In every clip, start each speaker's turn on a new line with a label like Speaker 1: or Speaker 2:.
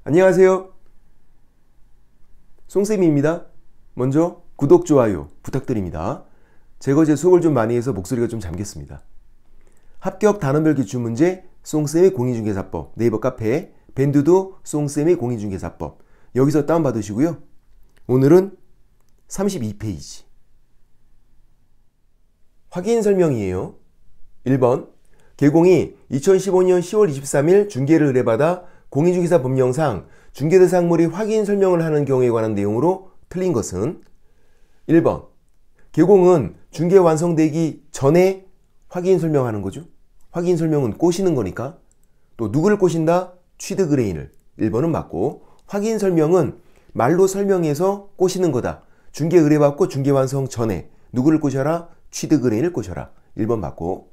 Speaker 1: 안녕하세요. 송쌤입니다. 먼저 구독, 좋아요 부탁드립니다. 제가 어제 수업을 좀 많이 해서 목소리가 좀 잠겼습니다. 합격 단원별 기출문제 송쌤의 공인중개사법 네이버 카페 밴드도 송쌤의 공인중개사법 여기서 다운받으시고요. 오늘은 32페이지 확인 설명이에요. 1번 개공이 2015년 10월 23일 중개를 의뢰받아 공인중개사 법령상 중개대상물이 확인 설명을 하는 경우에 관한 내용으로 틀린 것은 1번 개공은 중개 완성되기 전에 확인 설명하는 거죠. 확인 설명은 꼬시는 거니까. 또 누구를 꼬신다? 취득 의뢰인을. 1번은 맞고 확인 설명은 말로 설명해서 꼬시는 거다. 중개 의뢰받고 중개 완성 전에 누구를 꼬셔라? 취득 의뢰인을 꼬셔라. 1번 맞고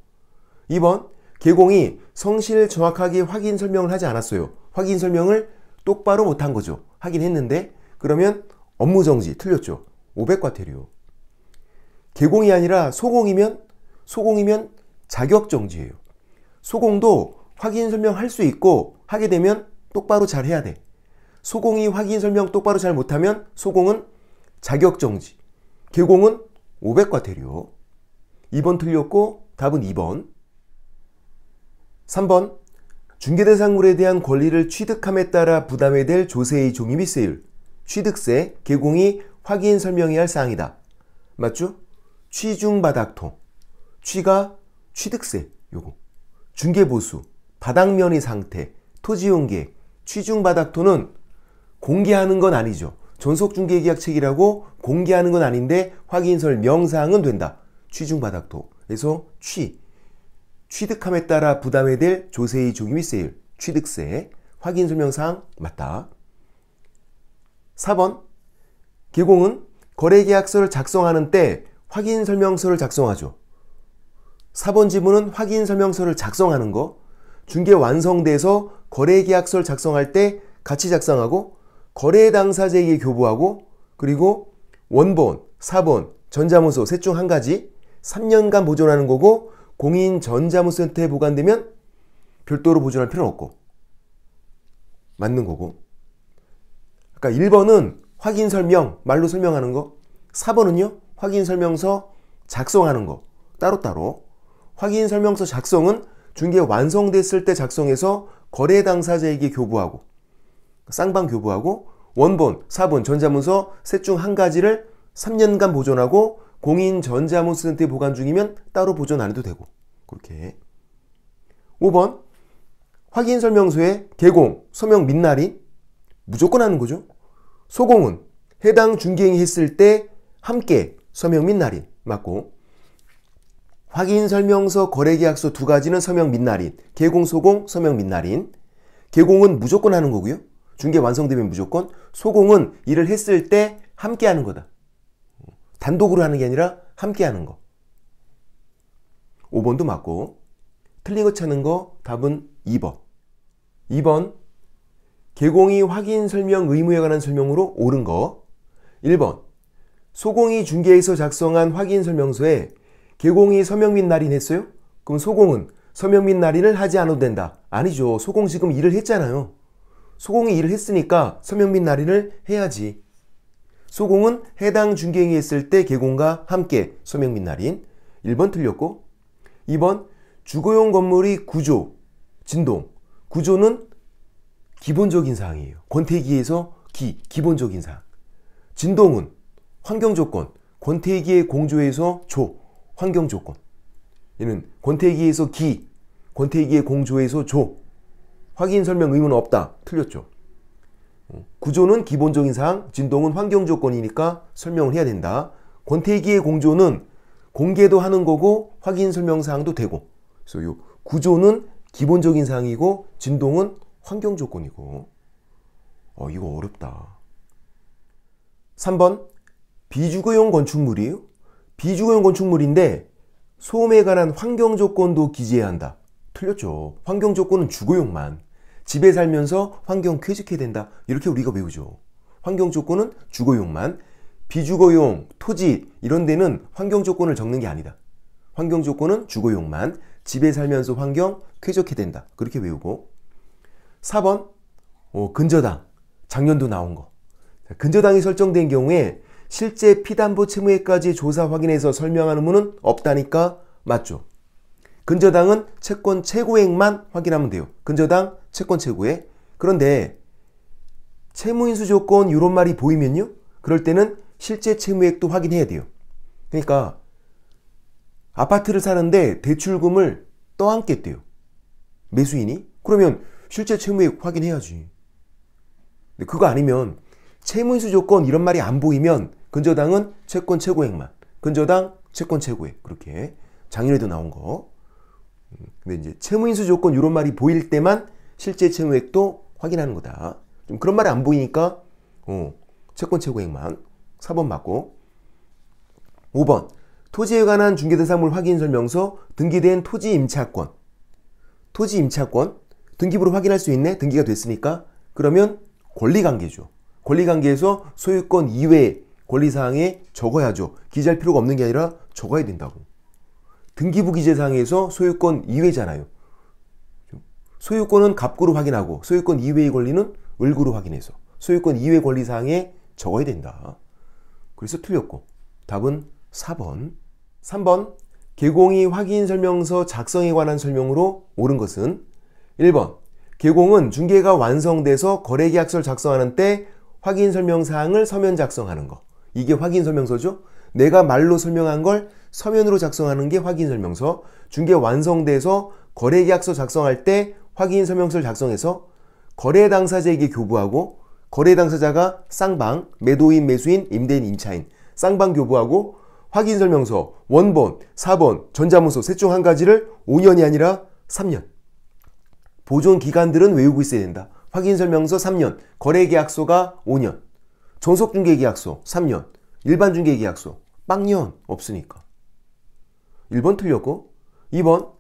Speaker 1: 2번 개공이 성실 정확하게 확인 설명을 하지 않았어요. 확인 설명을 똑바로 못한 거죠. 하긴 했는데 그러면 업무정지 틀렸죠. 500과태료. 개공이 아니라 소공이면 자격정지예요. 소공도 확인 설명할 수 있고 하게 되면 똑바로 잘 해야 돼. 소공이 확인 설명 똑바로 잘 못하면 소공은 자격정지. 개공은 500과태료. 2번 틀렸고 답은 2번. 3번 중개대상물에 대한 권리를 취득함에 따라 부담해야 될 조세의 종이 및 세율. 취득세, 개공이 확인 설명해야 할 사항이다. 맞죠? 취중바닥토. 취가 취득세 요거. 중개보수, 바닥면의 상태, 토지용계획. 취중바닥토는 공개하는 건 아니죠. 전속중개계약 체계라고 공개하는 건 아닌데 확인 설명사항은 된다. 취중바닥토. 그래서 취득함에 따라 부담해야 될 조세의 종이 및 세율, 취득세, 확인 설명사항 맞다. 4번 개공은 거래계약서를 작성하는 때 확인 설명서를 작성하죠. 4번 지문은 확인 설명서를 작성하는 거, 중개 완성돼서 거래계약서를 작성할 때 같이 작성하고 거래 당사자에게 교부하고 그리고 원본, 사본, 전자문서 셋 중 한 가지 3년간 보존하는 거고 공인 전자문서센터에 보관되면 별도로 보존할 필요는 없고 맞는 거고. 그러니까 1번은 확인 설명, 말로 설명하는 거. 4번은요. 확인 설명서 작성하는 거. 따로따로. 확인 설명서 작성은 중개 완성됐을 때 작성해서 거래 당사자에게 교부하고 쌍방 교부하고 원본, 사본, 전자문서 셋 중 한 가지를 3년간 보존하고 공인 전자문서센터에 보관 중이면 따로 보존 안 해도 되고 그렇게. 5번 확인 설명서에 개공, 서명 및 날인 무조건 하는 거죠. 소공은 해당 중개행위 했을 때 함께 서명 및 날인 맞고 확인 설명서 거래계약서 두 가지는 서명 및 날인 개공, 소공, 서명 및 날인. 개공은 무조건 하는 거고요. 중개 완성되면 무조건. 소공은 일을 했을 때 함께 하는 거다. 단독으로 하는 게 아니라 함께 하는 거. 5번도 맞고 틀린 거 찾는 거 답은 2번. 2번 개공이 확인 설명 의무에 관한 설명으로 옳은 거. 1번 소공이 중개에서 작성한 확인 설명서에 개공이 서명 및 날인 했어요? 그럼 소공은 서명 및 날인을 하지 않아도 된다. 아니죠. 소공 지금 일을 했잖아요. 소공이 일을 했으니까 서명 및 날인을 해야지. 소공은 해당 중개행위 했을 때 개공과 함께 서명 및 날인. 1번 틀렸고 2번 주거용 건물이 구조, 진동. 구조는 기본적인 사항이에요. 권태기에서 기본적인 사항. 진동은 환경조건. 권태기의 공조에서 조, 환경조건. 얘는 권태기에서 권태기의 공조에서 조. 확인 설명 의무는 없다. 틀렸죠. 구조는 기본적인 사항, 진동은 환경조건이니까 설명을 해야 된다. 권태기의 공조는 공개도 하는 거고 확인 설명사항도 되고. 그래서 요 구조는 기본적인 사항이고 진동은 환경조건이고. 이거 어렵다. 3번 비주거용 건축물이에요. 비주거용 건축물인데 소음에 관한 환경조건도 기재해야 한다. 틀렸죠. 환경조건은 주거용만. 집에 살면서 환경 쾌적해야 된다. 이렇게 우리가 외우죠. 환경조건은 주거용만. 비주거용, 토지 이런 데는 환경조건을 적는 게 아니다. 환경조건은 주거용만. 집에 살면서 환경 쾌적해야 된다. 그렇게 외우고. 4번 근저당, 작년도 나온 거. 근저당이 설정된 경우에 실제 피담보 채무액까지 조사 확인해서 설명하는 문은 없다니까 맞죠? 근저당은 채권 최고액만 확인하면 돼요. 근저당, 채권 최고액. 그런데 채무인수 조건 이런 말이 보이면요. 그럴 때는 실제 채무액도 확인해야 돼요. 그러니까 아파트를 사는데 대출금을 떠안겠대요. 매수인이? 그러면 실제 채무액 확인해야지. 근데 그거 아니면 채무인수 조건 이런 말이 안 보이면 근저당은 채권 최고액만, 근저당 채권 최고액 그렇게 작년에도 나온 거. 근데 이제 채무인수 조건 이런 말이 보일 때만 실제 채무액도 확인하는 거다. 좀 그런 말이 안 보이니까 채권 최고액만 4번 맞고. 5번 토지에 관한 중개대상물 확인 설명서 등기된 토지 임차권. 토지 임차권 등기부로 확인할 수 있네. 등기가 됐으니까. 그러면 권리관계죠. 권리관계에서 소유권 이외의 권리사항에 적어야죠. 기재할 필요가 없는 게 아니라 적어야 된다고. 등기부 기재사항에서 소유권 이외잖아요. 소유권은 갑구로 확인하고 소유권 이외의 권리는 을구로 확인해서 소유권 이외 권리사항에 적어야 된다. 그래서 틀렸고 답은 4번. 3번 개공이 확인설명서 작성에 관한 설명으로 옳은 것은 1번 개공은 중개가 완성돼서 거래계약서를 작성하는 때 확인설명사항을 서면 작성하는 거. 이게 확인설명서죠. 내가 말로 설명한 걸 서면으로 작성하는 게 확인설명서. 중개 완성돼서 거래계약서 작성할 때 확인설명서를 작성해서 거래 당사자에게 교부하고 거래 당사자가 쌍방, 매도인, 매수인, 임대인, 임차인 쌍방 교부하고 확인설명서 원본, 4번, 전자문서 셋 중 한 가지를 5년이 아니라 3년. 보존 기간들은 외우고 있어야 된다. 확인설명서 3년, 거래계약서가 5년, 전속중개계약서 3년, 일반중개계약서 빵년 없으니까. 1번 틀렸고 2번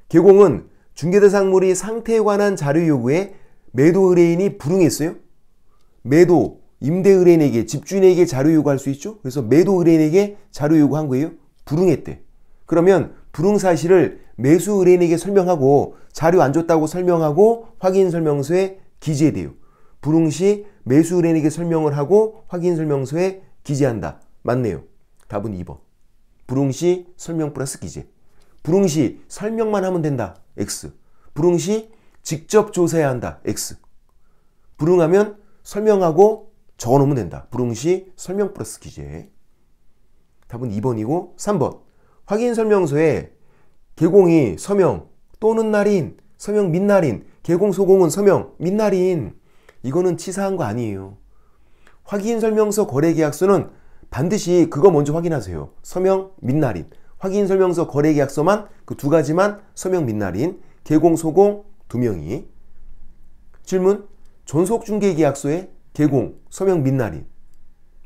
Speaker 1: 개공은 중개대상물이 상태에 관한 자료 요구에 매도 의뢰인이 불응했어요. 매도, 임대 의뢰인에게, 집주인에게 자료 요구할 수 있죠. 그래서 매도 의뢰인에게 자료 요구한 거예요. 불응했대. 그러면 불응 사실을 매수 의뢰인에게 설명하고 자료 안 줬다고 설명하고 확인설명서에 기재해야 돼요. 불응 시 매수 의뢰인에게 설명을 하고 확인설명서에 기재한다. 맞네요. 답은 2번. 불응 시 설명 플러스 기재. 불응 시 설명만 하면 된다. X. 불응 시 직접 조사해야 한다. X. 불응하면 설명하고 적어놓으면 된다. 불응 시 설명 플러스 기재. 답은 2번이고 3번. 확인설명서에 개공이 서명 또는 날인, 서명 및 날인, 개공 소공은 서명 및 날인. 이거는 치사한 거 아니에요. 확인설명서 거래계약서는 반드시 그거 먼저 확인하세요. 서명 및 날인. 확인설명서 거래계약서만 그 두 가지만 서명 및 날인. 개공 소공 두 명이. 질문. 전속중개계약서에 개공, 서명 및 날인.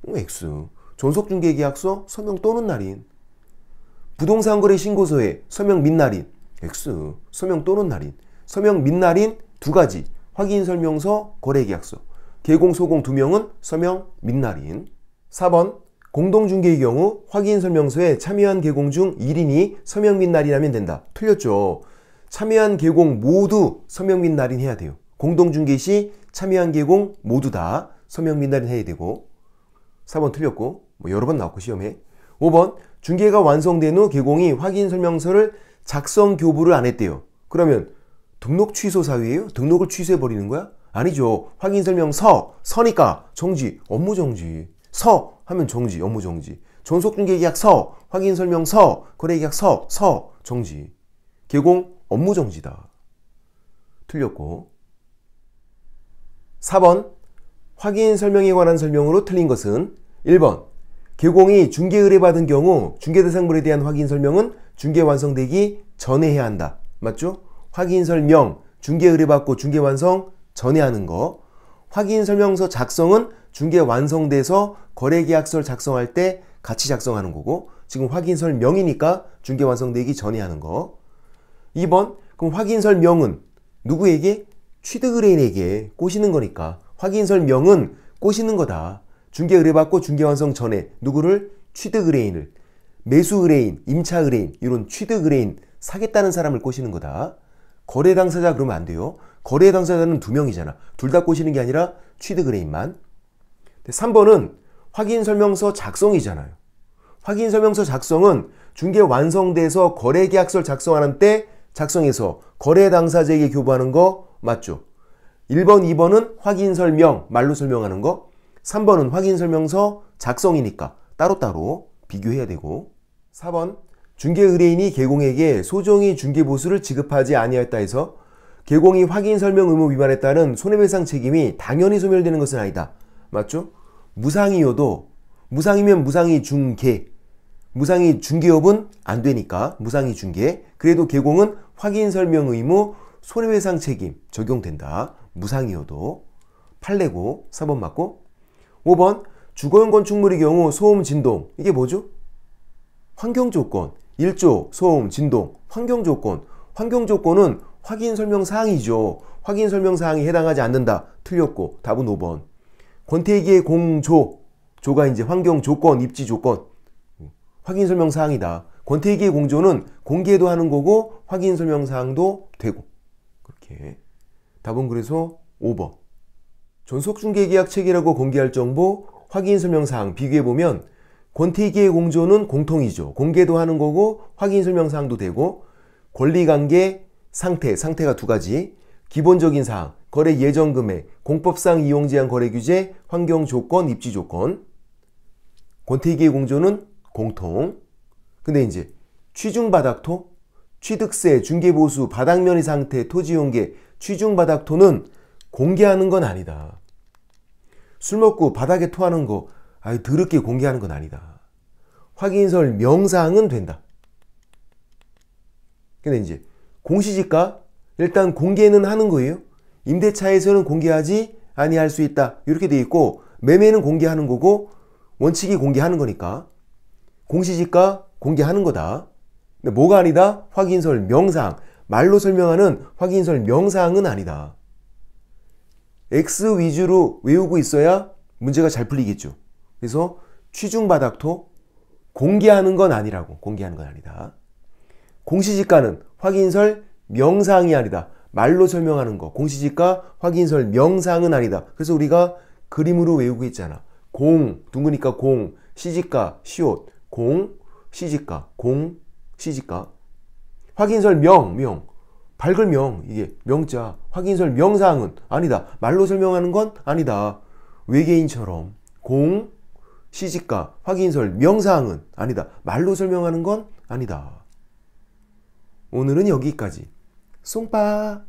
Speaker 1: X. 전속중개계약서, 서명 또는 날인. 부동산거래 신고서에 서명 및 날인. X. 서명 또는 날인. 서명 및 날인 두 가지. 확인설명서, 거래계약서. 개공, 소공 두 명은 서명 및 날인. 4번. 공동중개의 경우 확인설명서에 참여한 개공 중 1인이 서명 및 날인하면 된다. 틀렸죠. 참여한 개공 모두 서명 및 날인 해야 돼요. 공동중개 시 참여한 개공 모두 다 서명 및 날인 해야 되고. 4번 틀렸고 여러 번 나왔고 시험에. 5번 중개가 완성된 후 개공이 확인설명서를 작성 교부를 안 했대요. 그러면 등록 취소 사유예요? 등록을 취소해버리는 거야? 아니죠. 확인설명서, 서니까 정지, 업무 정지. 서 하면 정지, 업무 정지. 전속중개계약서, 확인설명서, 거래계약서, 서, 정지. 개공, 업무 정지다. 틀렸고. 4번 확인설명에 관한 설명으로 틀린 것은 1번 개공이 중개 의뢰받은 경우 중개대상물에 대한 확인설명은 중개 완성되기 전에 해야 한다. 맞죠? 확인설명, 중개 의뢰받고 중개 완성 전에 하는 거. 확인설명서 작성은 중개 완성돼서 거래계약서를 작성할 때 같이 작성하는 거고, 지금 확인설명이니까 중개 완성되기 전에 하는 거. 2번 그럼 확인설명은 누구에게? 취득의뢰인에게 꼬시는 거니까 확인설명은 꼬시는 거다. 중개 의뢰받고 중개 완성 전에 누구를? 취득의뢰인을. 매수의뢰인, 임차의뢰인 이런 취득의뢰인 사겠다는 사람을 꼬시는 거다. 거래 당사자 그러면 안 돼요. 거래 당사자는 2명이잖아. 둘 다 꼬시는 게 아니라 취득의뢰인만. 3번은 확인설명서 작성이잖아요. 확인설명서 작성은 중개 완성돼서 거래계약서를 작성하는 때 작성해서 거래 당사자에게 교부하는 거 맞죠? 1번, 2번은 확인설명, 말로 설명하는 거. 3번은 확인설명서 작성이니까 따로따로 비교해야 되고. 4번, 중개의뢰인이 개공에게 소정의 중개보수를 지급하지 아니하였다 해서 개공이 확인설명 의무 위반했다는 손해배상 책임이 당연히 소멸되는 것은 아니다. 맞죠? 무상이어도 무상이면 무상이 중개, 무상이 중개업은 안 되니까 무상이 중개. 그래도 개공은 확인설명 의무 손해배상 책임 적용된다. 무상이어도. 판례고 4번 맞고. 5번 주거용 건축물의 경우 소음, 진동 이게 뭐죠? 환경조건. 1조 소음, 진동, 환경조건. 환경조건은 확인설명사항이죠. 확인설명사항이 해당하지 않는다. 틀렸고 답은 5번. 권태기의 공조, 조가 이제 환경조건, 입지조건. 확인설명사항이다. 권태기의 공조는 공개도 하는 거고 확인설명사항도 되고. 그렇게. 답은 그래서 5번. 전속중개계약 체계라고 공개할 정보, 확인설명사항 비교해보면 권태기의 공조는 공통이죠. 공개도 하는 거고 확인설명사항도 되고 권리관계, 상태가 2가지, 기본적인 사항, 거래 예정 금액, 공법상 이용 제한 거래 규제, 환경 조건, 입지 조건. 권태기의 공조는 공통. 근데 이제 취중바닥토, 취득세, 중개보수, 바닥면의 상태, 토지용계, 취중바닥토는 공개하는 건 아니다. 술 먹고 바닥에 토하는 거 아유 더럽게 공개하는 건 아니다. 확인설 명사항은 된다. 근데 이제 공시지가 일단 공개는 하는 거예요. 임대차에서는 공개하지 아니할 수 있다. 이렇게 돼 있고 매매는 공개하는 거고 원칙이 공개하는 거니까 공시지가 공개하는 거다. 근데 뭐가 아니다? 확인설 명사항. 말로 설명하는 확인설 명사항은 아니다. X 위주로 외우고 있어야 문제가 잘 풀리겠죠. 그래서 취중바닥토 공개하는 건 아니라고. 공개하는 건 아니다. 공시지가는 확인설 명사항이 아니다. 말로 설명하는 거. 공시지가 확인설 명사항은 아니다. 그래서 우리가 그림으로 외우고 있잖아. 공, 둥그니까 공, 시지가, 시옷, 공, 시지가, 공, 시지가. 확인설 명, 밝을 명, 이게 명자. 확인설 명사항은 아니다. 말로 설명하는 건 아니다. 외계인처럼 공, 시지가, 확인설 명사항은 아니다. 말로 설명하는 건 아니다. 오늘은 여기까지. 송빠.